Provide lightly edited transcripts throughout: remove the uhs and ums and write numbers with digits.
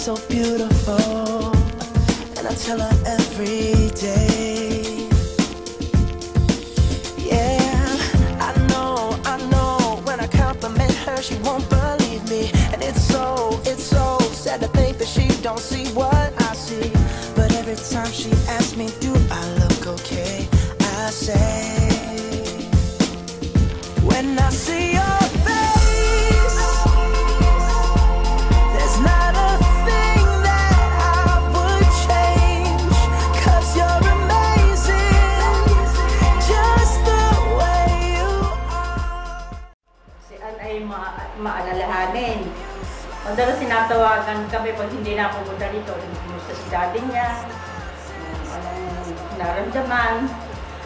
so beautiful, and I tell her every day. Yeah, I know when I compliment her, she won't believe me, and it's so sad to think that she don't see what I see. But every time she asks me, do I look okay, I say, when I see your face, there's not a thing that I would change, 'cause you're amazing, just the way you are. Si Ann ay maalalahanin. Madalas sinatawagan kami pag hindi na pumunta dito. Kumusta si daddy niya, anong naramdaman,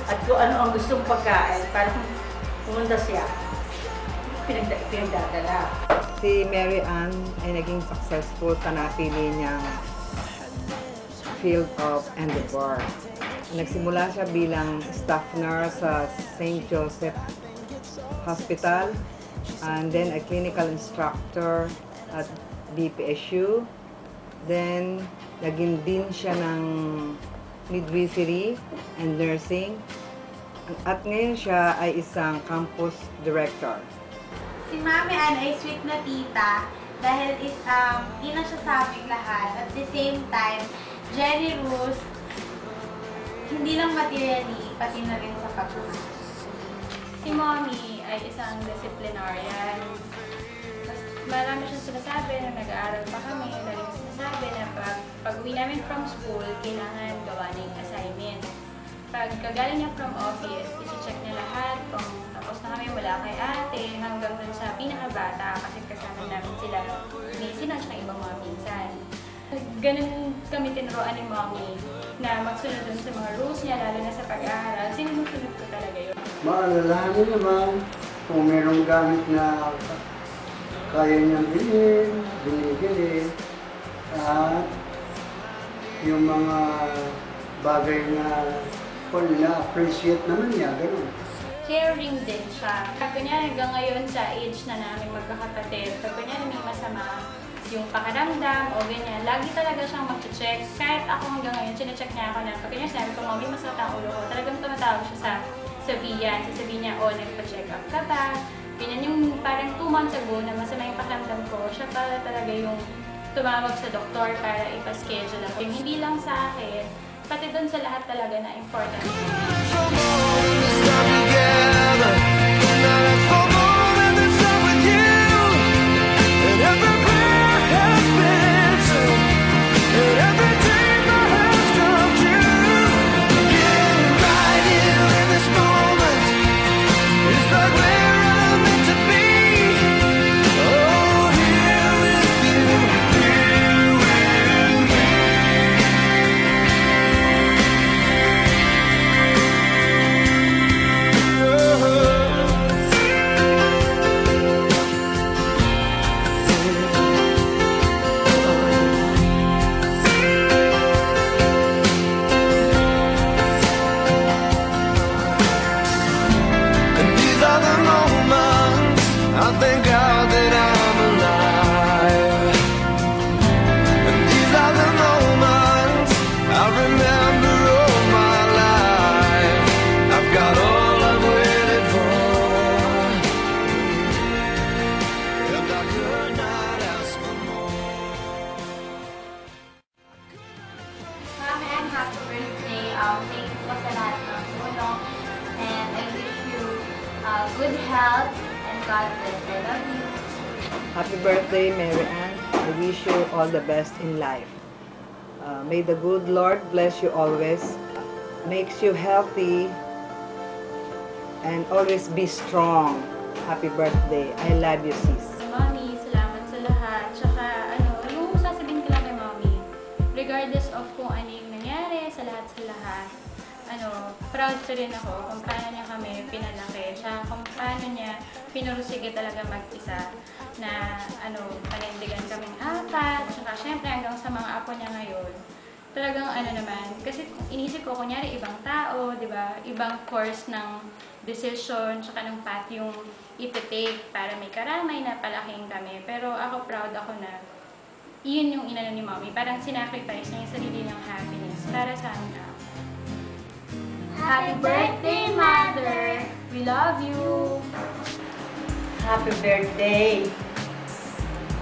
at kung ano ang gustong pagkain para pumunta siya. Pinagdadala. Si Mary Ann ay naging successful sa napili niyang field of endeavor. Nagsimula siya bilang staff nurse sa St. Joseph Hospital, and then a clinical instructor at BPSU. Then, naging din siya ng midwifery and nursing. At ngayon siya ay isang campus director. Si Mami Ann ay sweet na tita dahil ina siya sa aming lahat. At the same time, generous, hindi lang materially, pati na rin sa pagmamahal. Si Mommy ay isang disciplinarian. Marami siyang sinasabi na nag-aaral pa kami. Lagi sinasabi na pag-uwi namin from school, kailangan gawa na yung assignment. Pag kagaling niya from office, isi-check niya lahat kung tapos na kami mula kay ate hanggang dun sa pinakabata kasi kasama namin sila ni Sina at ibang mga pinsan. Ganun kami tinuruan ni Mommy na magsunod dun sa mga rules niya, lalo na sa pag-aaral. Sinusunod ko talaga yun. Maalalahanin naman kung mayroong gamit na kaya niyang bilhin, binibili, at yung mga bagay na na-appreciate naman niya, gano'n. Caring din siya. Kunyari hanggang ngayon sa age na namin magkakapatid, pag kunyari may masama yung pakaramdam o ganyan, lagi talaga siyang mag-check. Kahit ako hanggang ngayon, sinecheck niya ako na pag kunyari sinabi ko, Mommy, masakit ang ulo ko, talagang tumatawag siya sa sabihan. Sasabihin niya, oh, nagpa-check up ka ba? Ganyan yung parang 2 months ago na masama yung pakiramdam ko, siya talaga yung tumawag sa doktor para ipa-schedule ako. Yung hindi lang sa akin, pati doon sa lahat talaga na important. Thank God that I'm alive, and these are the moments I remember all my life. I've got all I've waited for, and I could not ask for more. Mami Ann, happy birthday. Thank you po sa lahat ng tulong, and I wish you good health. God bless. I love you. Happy birthday, Mary Ann. I wish you all the best in life. May the good Lord bless you always, makes you healthy, and always be strong. Happy birthday. I love you, sis. Mommy, salamat sa lahat. Tsaka, yung sasabihin ko lang kay Mommy, regardless of kung ano yung nangyari sa lahat, proud pa rin ako kung paano niya kami pinalaki. Siya, kung paano niya pinurusige talaga mag-isa na panindigan kaming apat. Tsaka syempre hanggang sa mga apo niya ngayon. Talagang naman, kasi inisip ko, kunyari ibang tao, di ba? Ibang course ng decision, tsaka ng path yung iti-take para may karamay na palaking kami. Pero ako proud ako na Iyon yung inano ni Mommy. Parang sinacrifice niya yung sarili niyang happiness para sa amin. Happy birthday, Mother! We love you! Happy birthday,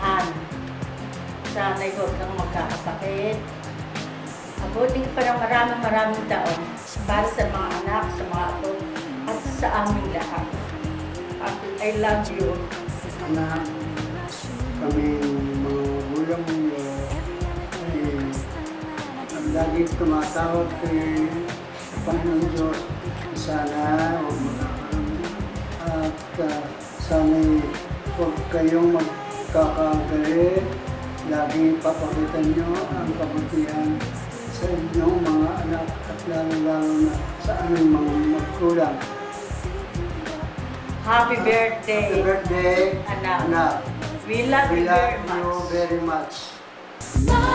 Ann. Sana'y huwag kang magkakasakit. Abutin ka pa ng maraming taon para sa mga anak, sa mga apo, at sa aming lahat. I love you. Anak, kami mga gulang mo ang lagi tumatawag kay Panginoon Diyos. Sana huwag magkakaroon at sana'y huwag kayong magkakagalit. Lagi papakita nyo ang kabutihan sa inyong mga anak at lalo-lalo na sa aming mga magkulang. Happy birthday, Happy birthday, anak. anak. We love We you love very much. you very much. My